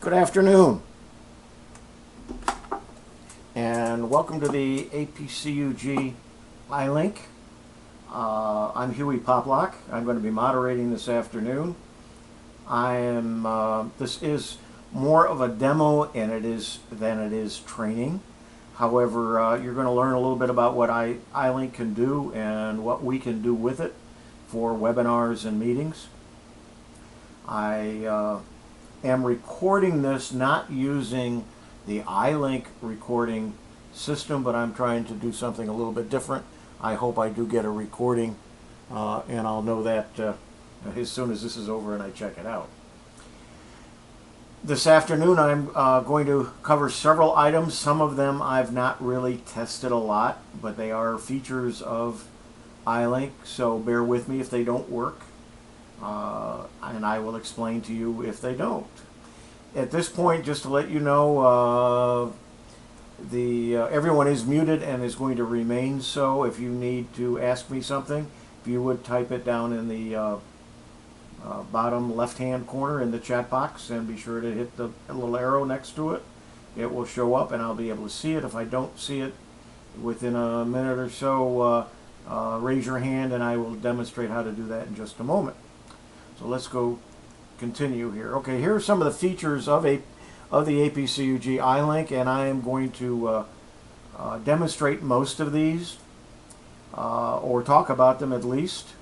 Good afternoon, and welcome to the APCUG iLink. I'm Huey Poplock. I'm going to be moderating this afternoon. This is more of a demo than it is training. However, you're going to learn a little bit about what iLink can do and what we can do with it for webinars and meetings. I am recording this not using the iLink recording system, but I'm trying to do something a little bit different. I hope I do get a recording, and I'll know that as soon as this is over and I check it out. This afternoon I'm going to cover several items. Some of them I've not really tested a lot, but they are features of iLink, so bear with me if they don't work. And I will explain to you if they don't. At this point, just to let you know, everyone is muted and is going to remain so. If you need to ask me something, if you would type it down in the bottom left-hand corner in the chat box, and be sure to hit the little arrow next to it. It will show up and I'll be able to see it. If I don't see it within a minute or so, raise your hand and I will demonstrate how to do that in just a moment. So let's go continue here. Okay, here are some of the features of the APCUG iLink, and I am going to demonstrate most of these, or talk about them at least.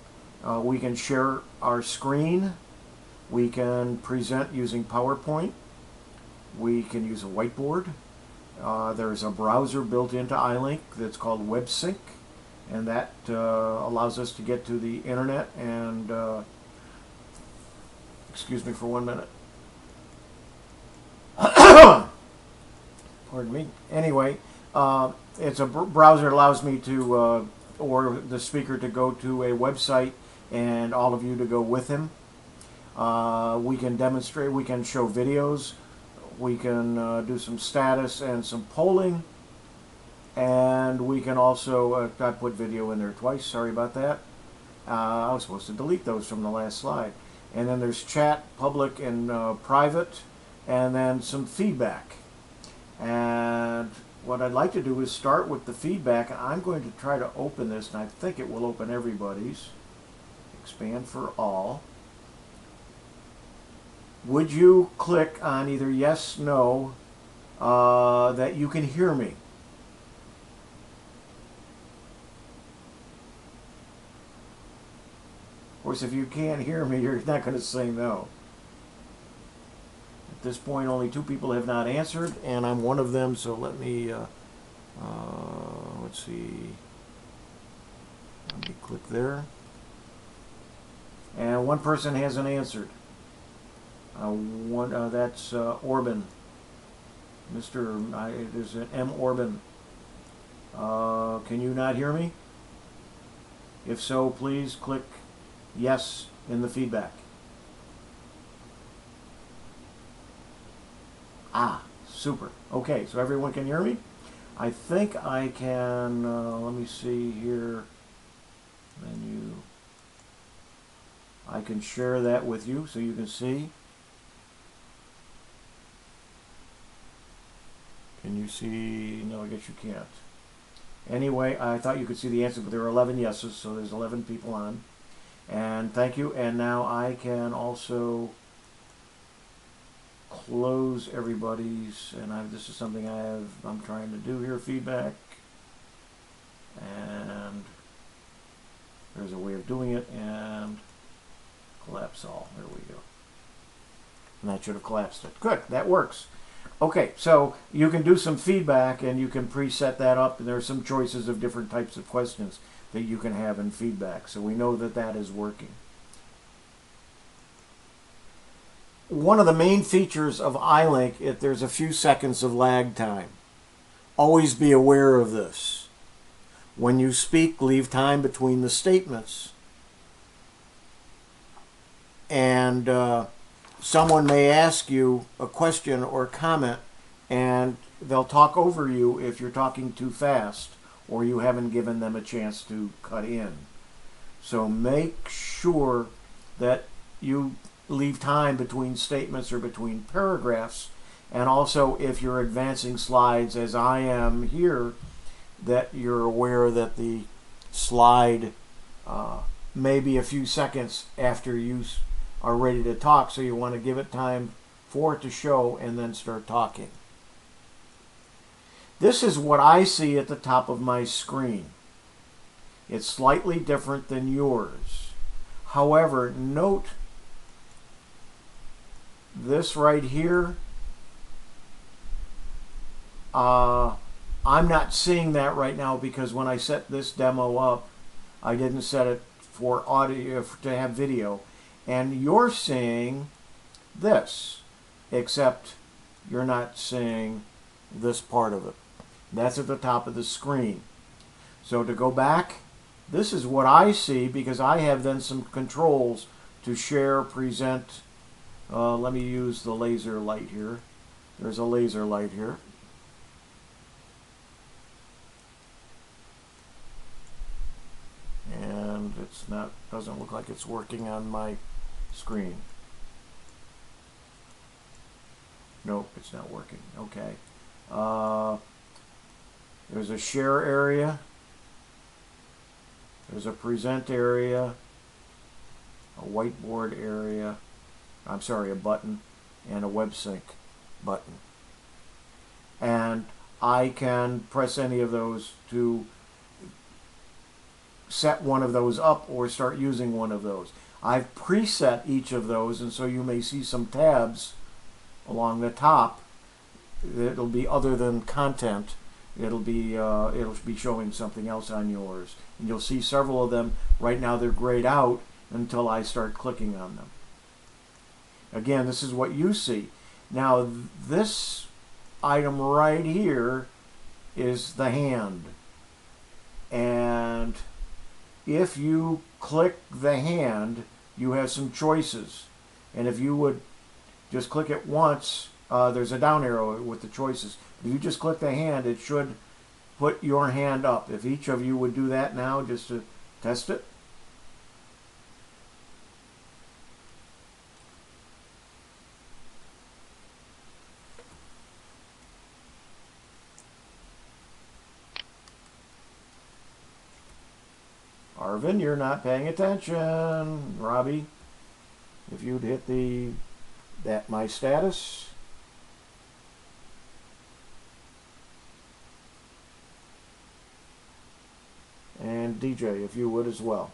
We can share our screen. We can present using PowerPoint. We can use a whiteboard. There's a browser built into iLink that's called WebSync, and that allows us to get to the internet and excuse me for 1 minute. Pardon me. Anyway, it's a browser that allows me to, or the speaker, to go to a website and all of you to go with him. We can demonstrate, we can show videos, we can do some status and some polling, and we can also, I put video in there twice, sorry about that. I was supposed to delete those from the last slide. And then there's chat, public and private, and then some feedback. And what I'd like to do is start with the feedback, and I'm going to try to open this, and I think it will open everybody's. Expand for all. Would you click on either yes, no, that you can hear me? Of course, if you can't hear me, you're not going to say no. At this point, only 2 people have not answered, and I'm one of them, so let me, let's see. Let me click there. And 1 person hasn't answered. That's Orban. There's an M. Orban. Can you not hear me? If so, please click yes in the feedback. Super. Okay, so everyone can hear me? I think I can, let me see here, menu. I can share that with you so you can see. Can you see? No, I guess you can't. Anyway, I thought you could see the answer, but there are 11 yeses, so there's 11 people on. And thank you. And now I can also close everybody's, and this is something I'm trying to do here, feedback. And there's a way of doing it, and collapse all. There we go. And that should have collapsed it. Good, that works. Okay, so you can do some feedback and you can preset that up, and there are some choices of different types of questions that you can have in feedback. So we know that that is working. One of the main features of iLink, there's a few seconds of lag time. Always be aware of this. When you speak, leave time between the statements. And someone may ask you a question or comment, and they'll talk over you if you're talking too fast or you haven't given them a chance to cut in. So make sure that you leave time between statements or between paragraphs. And also, if you're advancing slides, as I am here, that you're aware that the slide may be a few seconds after you are ready to talk, so you want to give it time for it to show and then start talking. This is what I see at the top of my screen. It's slightly different than yours. However, note this right here. I'm not seeing that right now because when I set this demo up, I didn't set it for audio to have video. And you're seeing this, except you're not seeing this part of it. That's at the top of the screen. So to go back, this is what I see because I have then some controls to share, present. Let me use the laser light here. There's a laser light here. And it's not, doesn't look like it's working on my screen. Nope, it's not working. Okay. There's a share area. There's a present area. A whiteboard area. I'm sorry, a button. And a web sync button. And I can press any of those to set one of those up or start using one of those. I've preset each of those, and so you may see some tabs along the top. It'll be other than content. It'll be showing something else on yours, and you'll see several of them. Right now they're grayed out until I start clicking on them. Again, this is what you see. Now this item right here is the hand, and if you click the hand, you have some choices. And if you would just click it once, there's a down arrow with the choices. If you just click the hand, it should put your hand up. If each of you would do that now just to test it. Arvin, you're not paying attention. Robbie, if you'd hit that my status. And DJ, if you would as well.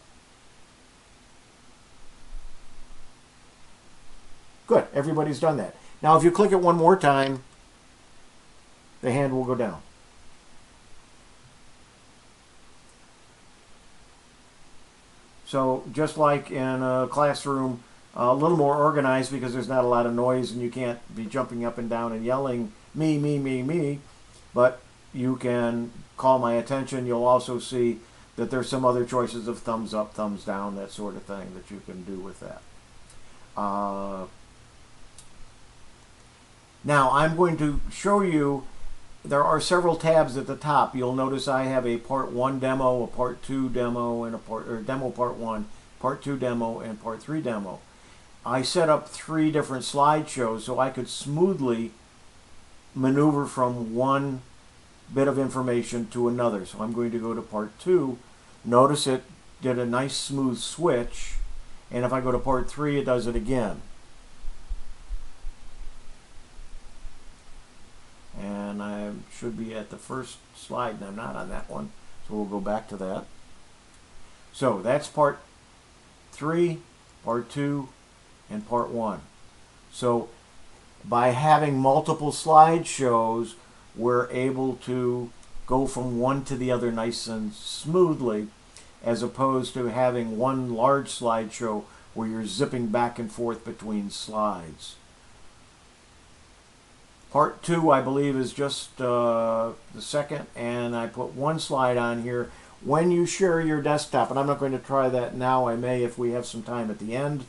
Good, everybody's done that. Now if you click it one more time, the hand will go down. So just like in a classroom, a little more organized because there's not a lot of noise and you can't be jumping up and down and yelling, me, me, me, me, but you can call my attention. You'll also see that there's some other choices of thumbs up, thumbs down, that sort of thing that you can do with that. Now I'm going to show you, there are several tabs at the top. You'll notice I have a part 1 demo, a part 2 demo, and a demo part 1, part 2 demo, and part 3 demo. I set up 3 different slideshows so I could smoothly maneuver from one bit of information to another. So I'm going to go to part 2. Notice it did a nice smooth switch, and if I go to part 3, it does it again. And I should be at the first slide, and I'm not on that one, so we'll go back to that. So that's part 3, part 2, and part 1. So by having multiple slideshows, we're able to go from one to the other nice and smoothly, as opposed to having one large slideshow where you're zipping back and forth between slides. Part 2, I believe, is just the second, and I put one slide on here. When you share your desktop, and I'm not going to try that now, I may if we have some time at the end.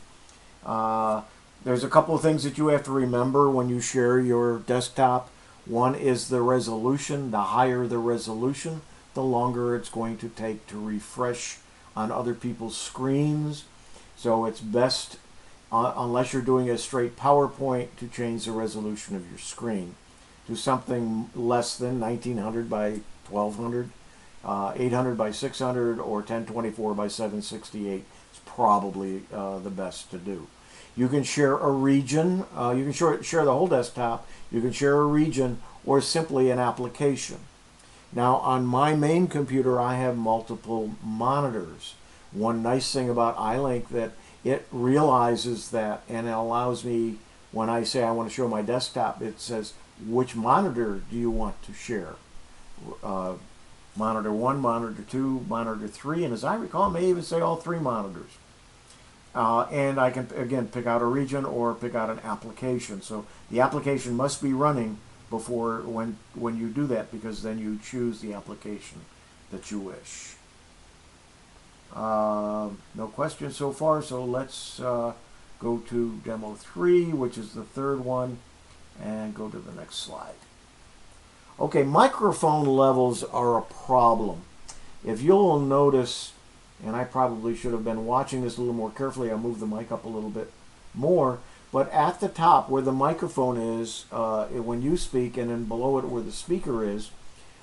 There's a couple of things that you have to remember when you share your desktop. One is the resolution. The higher the resolution, the longer it's going to take to refresh on other people's screens. So it's best unless you're doing a straight PowerPoint, to change the resolution of your screen to something less than 1900 by 1200, 800 by 600, or 1024 by 768 is probably the best to do. You can share a region, you can share the whole desktop, you can share a region, or simply an application. Now, on my main computer, I have multiple monitors. One nice thing about iLink that it realizes that, and it allows me, when I say I want to show my desktop, it says, which monitor do you want to share? Monitor 1, monitor 2, monitor 3, and as I recall, it may even say all 3 monitors. And I can, again, pick out a region or pick out an application. So the application must be running before when you do that, because then you choose the application that you wish. No questions so far, so let's go to demo 3, which is the third one, and go to the next slide. Okay, microphone levels are a problem. If you'll notice, and I probably should have been watching this a little more carefully, I'll move the mic up a little bit more, but at the top where the microphone is, when you speak, and then below it where the speaker is,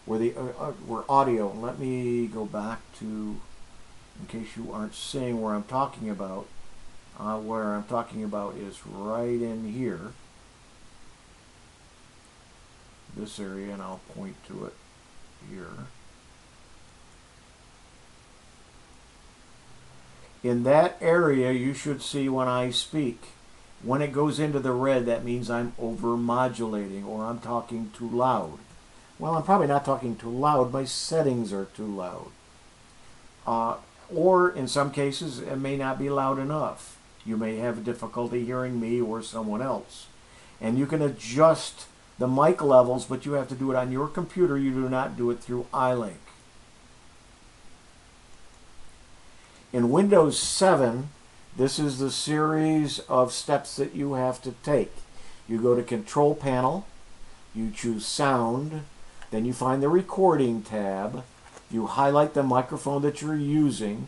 where audio, let me go back to, in case you aren't seeing where I'm talking about, where I'm talking about is right in here, this area, and I'll point to it here. In that area, you should see when I speak. When it goes into the red, that means I'm over-modulating, or I'm talking too loud. Well, I'm probably not talking too loud. My settings are too loud. Or, in some cases, it may not be loud enough. You may have difficulty hearing me or someone else. And you can adjust the mic levels, but you have to do it on your computer. You do not do it through iLink. In Windows 7, this is the series of steps that you have to take. You go to Control Panel, you choose Sound, then you find the Recording tab, you highlight the microphone that you're using,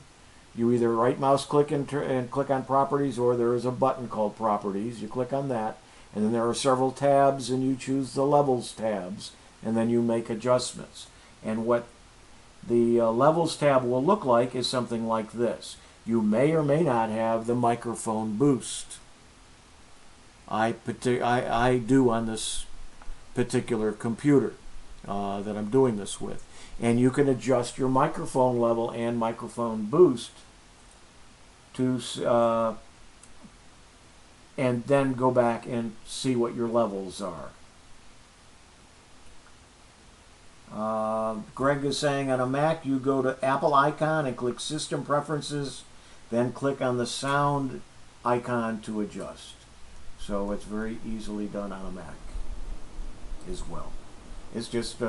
you either right mouse click and click on Properties, or there is a button called Properties, you click on that, and then there are several tabs, and you choose the Levels tabs, and then you make adjustments. And what the Levels tab will look like is something like this. You may or may not have the microphone boost. I do on this particular computer that I'm doing this with. And you can adjust your microphone level and microphone boost to and then go back and see what your levels are. Greg is saying on a Mac, you go to Apple icon and click System Preferences, then click on the sound icon to adjust. So it's very easily done on a Mac as well. It's just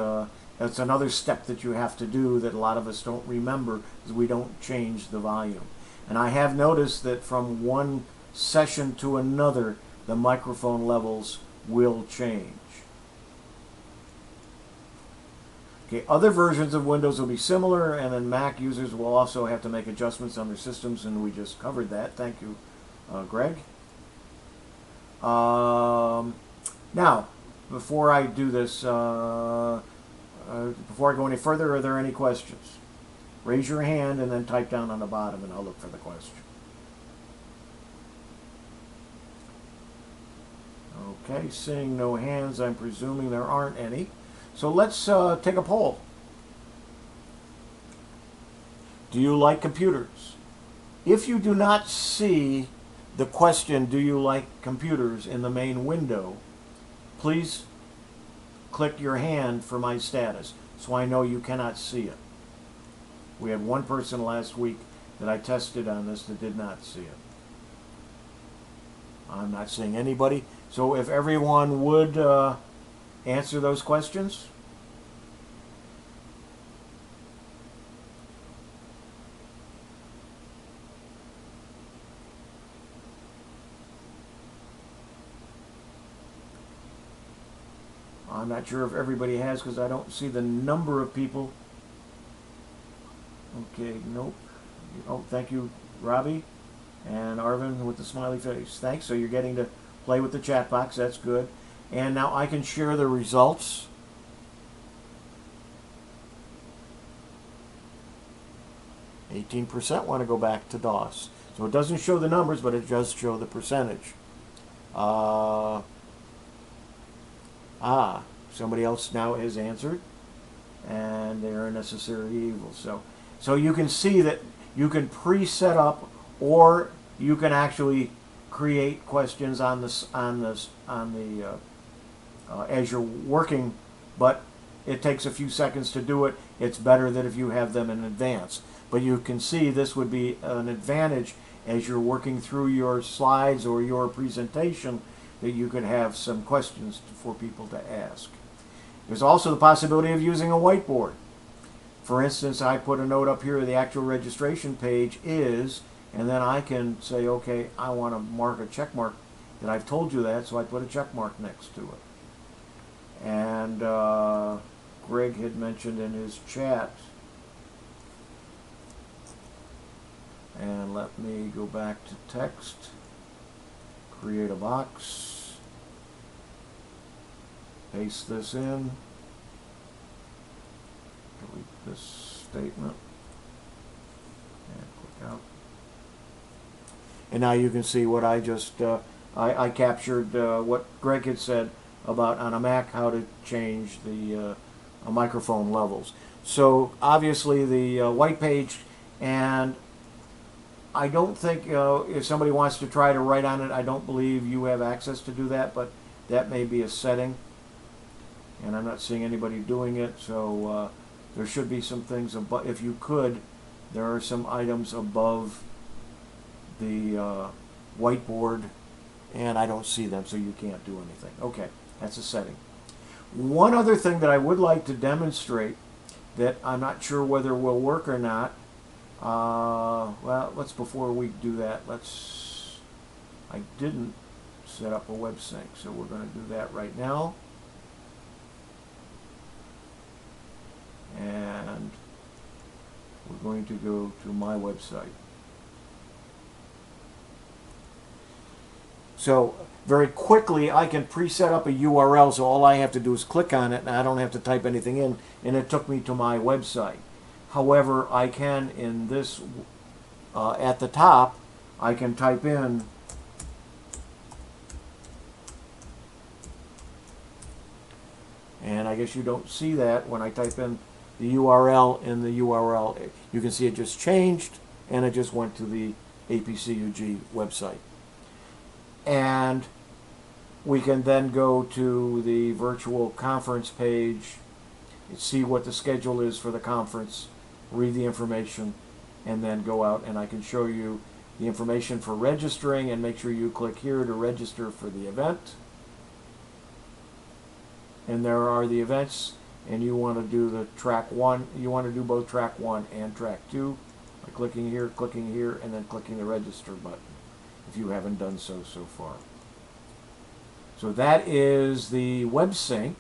it's another step that you have to do that a lot of us don't remember, because we don't change the volume. And I have noticed that from one session to another, the microphone levels will change. Okay, other versions of Windows will be similar, and then Mac users will also have to make adjustments on their systems, and we just covered that. Thank you, Greg. Now, before I do this, before I go any further, are there any questions? Raise your hand and then type down on the bottom, and I'll look for the question. Okay, seeing no hands, I'm presuming there aren't any. So let's take a poll. Do you like computers? If you do not see the question, do you like computers, in the main window, please click your hand for my status so I know you cannot see it. We had one person last week that I tested on this that did not see it. I'm not seeing anybody. So if everyone would answer those questions. I'm not sure if everybody has, because I don't see the number of people. Okay, nope. Oh, thank you, Robbie. And Arvin with the smiley face. Thanks. So you're getting to play with the chat box. That's good. And now I can share the results. %, want to go back to DOS. So it doesn't show the numbers, but it does show the percentage. Somebody else now has answered, and they're a necessary evil. So you can see that you can pre-set up, or you can actually create questions on the as you're working, but it takes a few seconds to do it. It's better that if you have them in advance. But you can see this would be an advantage as you're working through your slides or your presentation, that you could have some questions for people to ask. There's also the possibility of using a whiteboard. For instance, I put a note up here, the actual registration page is, and then I can say, okay, I want to mark a check mark that I've told you that, so I put a check mark next to it. And Greg had mentioned in his chat, and let me go back to text, create a box, paste this in, delete this statement, and click out. And now you can see what I just, I captured what Greg had said about on a Mac how to change the microphone levels. So obviously the white page, and I don't think if somebody wants to try to write on it, I don't believe you have access to do that, but that may be a setting. And I'm not seeing anybody doing it, so there should be some things above. If you could, there are some items above the whiteboard, and I don't see them, so you can't do anything. Okay, that's a setting. One other thing that I would like to demonstrate that I'm not sure whether will work or not. Well, before we do that, I didn't set up a web sync, so we're going to do that right now. And we're going to go to my website. So very quickly I can preset up a URL, so all I have to do is click on it and I don't have to type anything in, and it took me to my website. However, I can in this at the top, I can type in and I guess you don't see that when I type in the URL in the URL. You can see it just changed and it just went to the APCUG website. And we can then go to the virtual conference page, see what the schedule is for the conference, read the information, and then go out and I can show you the information for registering, and make sure you click here to register for the event. And there are the events, and you want to do the track 1, you want to do both track 1 and track 2 by clicking here, and then clicking the register button if you haven't done so far. So that is the web sync.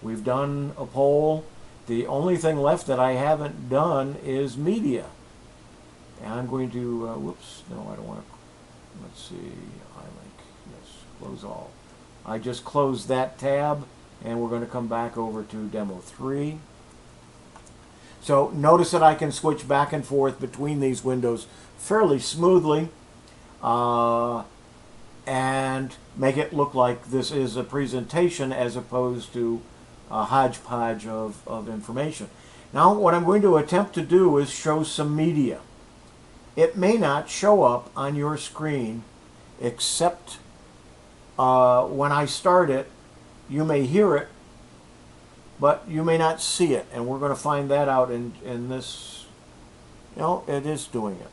We've done a poll. The only thing left that I haven't done is media. And I'm going to, whoops, no, I don't want to, let's see, iLink, yes, close all. I just closed that tab, and we're going to come back over to demo 3. So notice that I can switch back and forth between these windows fairly smoothly, and make it look like this is a presentation as opposed to a hodgepodge of information. Now what I'm going to attempt to do is show some media. It may not show up on your screen except when I start it. You may hear it, but you may not see it, and we're going to find that out in this. It is doing it.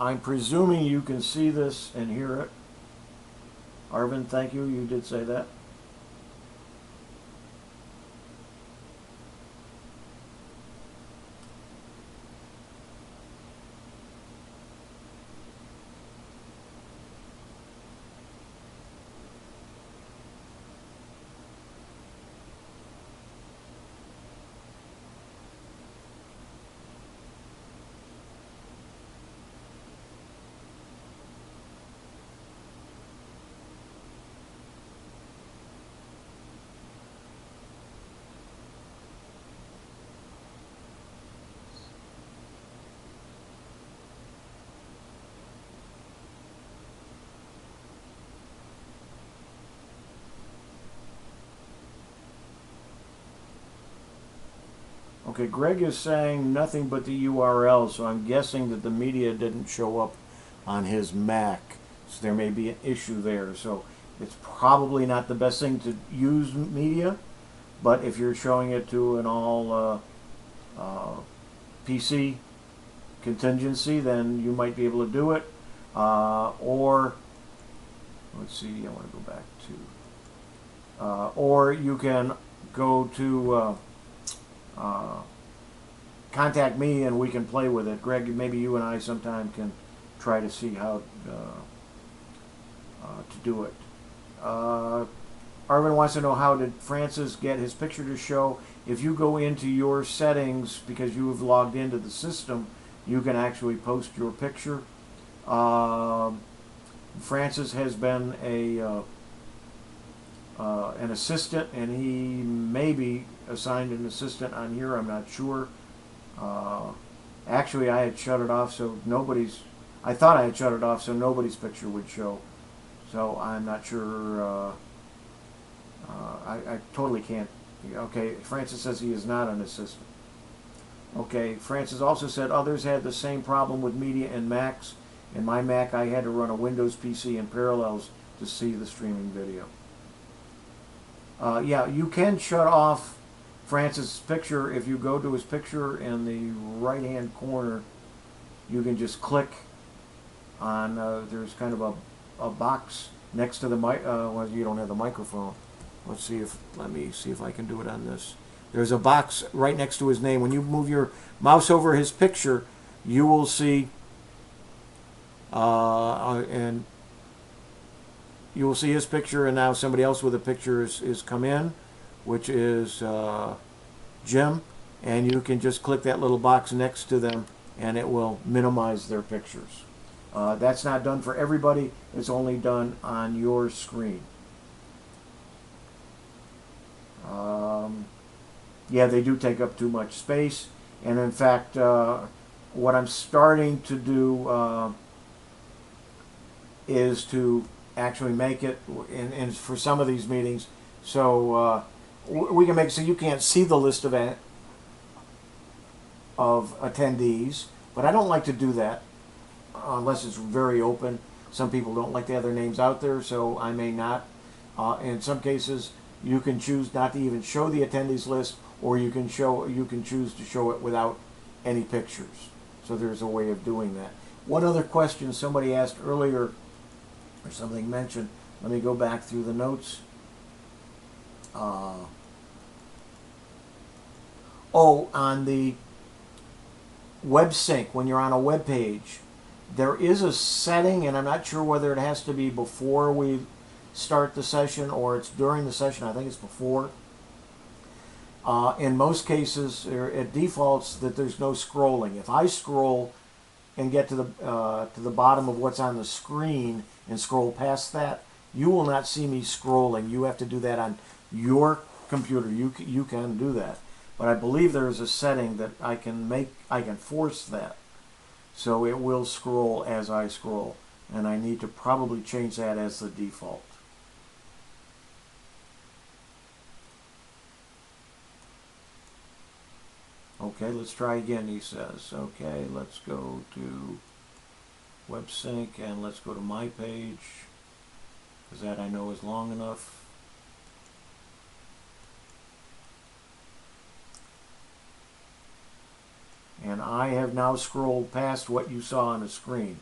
I'm presuming you can see this and hear it. Arvin, thank you. You did say that. Okay, Greg is saying nothing but the URL, so I'm guessing that the media didn't show up on his Mac. So there may be an issue there. So it's probably not the best thing to use media, but if you're showing it to an all PC contingency, then you might be able to do it. Or, let's see, I want to go back to, or you can go to contact me and we can play with it. Greg, maybe you and I sometime can try to see how to do it. Arvin wants to know, how did Francis get his picture to show? If you go into your settings, because you have logged into the system, you can actually post your picture. Francis has been an assistant, and he may be assigned an assistant on here. I'm not sure. Actually, I had shut it off so nobody's. I thought I had shut it off so nobody's picture would show. So I'm not sure. I totally can't. Okay, Francis says he is not an assistant. Okay, Francis also said others had the same problem with media and Macs. In my Mac, I had to run a Windows PC in parallels to see the streaming video. Yeah, you can shut off Francis' picture. If you go to his picture in the right-hand corner, you can just click on, there's kind of a box next to the mic. Well, you don't have the microphone. Let me see if I can do it on this. There's a box right next to his name. When you move your mouse over his picture, you will see, and you will see his picture, and now somebody else with a picture is come in, which is Jim, and you can just click that little box next to them, and it will minimize their pictures. That's not done for everybody. It's only done on your screen. Yeah, they do take up too much space, and in fact, what I'm starting to do is to actually make it, and for some of these meetings, so we can make it so you can't see the list of attendees, but I don't like to do that unless it's very open. Some people don't like to have their names out there, so I may not. In some cases, you can choose not to even show the attendees list, or you can choose to show it without any pictures. So there's a way of doing that. One other question somebody asked earlier, or something mentioned. Let me go back through the notes. On the web sync, when you're on a web page, there is a setting, and I'm not sure whether it has to be before we start the session or it's during the session. I think it's before. In most cases, it defaults that there's no scrolling. If I scroll and get to the bottom of what's on the screen and scroll past that, you will not see me scrolling. You have to do that on your computer. You can do that, but I believe there is a setting that I can force that, so it will scroll as I scroll, and I need to probably change that as the default. Okay, let's try again, he says. Okay, let's go to web sync and let's go to my page, because that I know is long enough. And I have now scrolled past what you saw on the screen,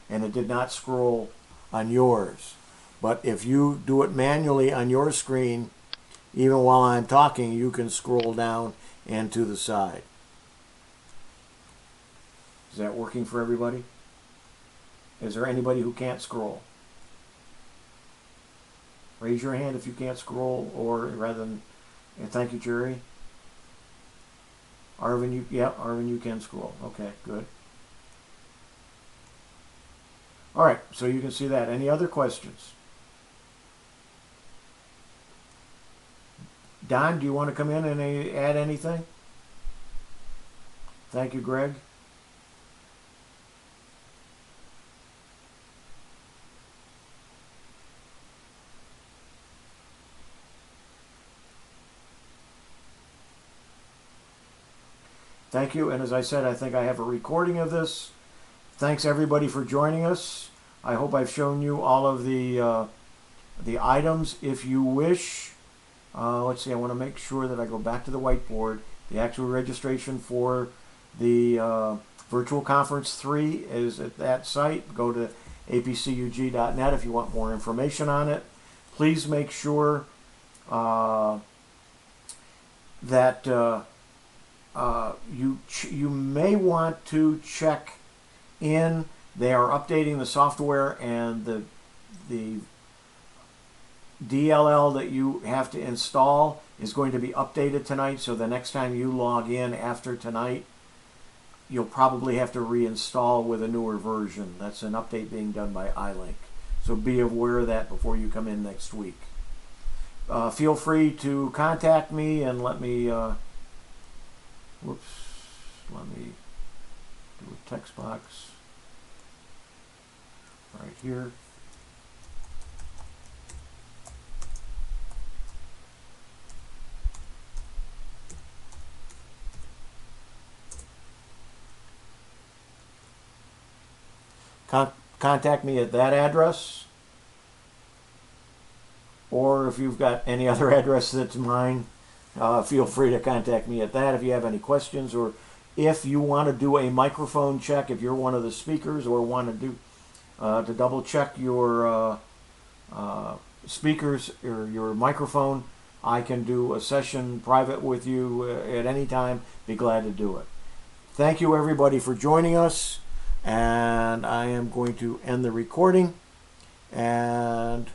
and it did not scroll on yours. But if you do it manually on your screen, even while I'm talking, you can scroll down and to the side. Is that working for everybody? Is there anybody who can't scroll? Raise your hand if you can't scroll, or rather than, and thank you, Jerry. Arvin, Arvin, you can scroll. Okay, good. All right, so you can see that. Any other questions? Don, do you want to come in and add anything? Thank you, Greg. Thank you, and as I said, I think I have a recording of this. Thanks everybody for joining us. I hope I've shown you all of the items. If you wish, let's see, I want to make sure that I go back to the whiteboard. The actual registration for the Virtual Conference 3 is at that site. Go to apcug.net if you want more information on it. Please make sure that you may want to check in. They are updating the software, and the DLL that you have to install is going to be updated tonight, so the next time you log in after tonight, you'll probably have to reinstall with a newer version. That's an update being done by iLink. So be aware of that before you come in next week. Feel free to contact me and let me let me do a text box right here. Contact me at that address, or if you've got any other address that's mine, feel free to contact me at that if you have any questions, or if you want to do a microphone check, if you're one of the speakers, or want to do to double check your speakers or your microphone, I can do a session private with you at any time. Be glad to do it. Thank you everybody for joining us, and I am going to end the recording, and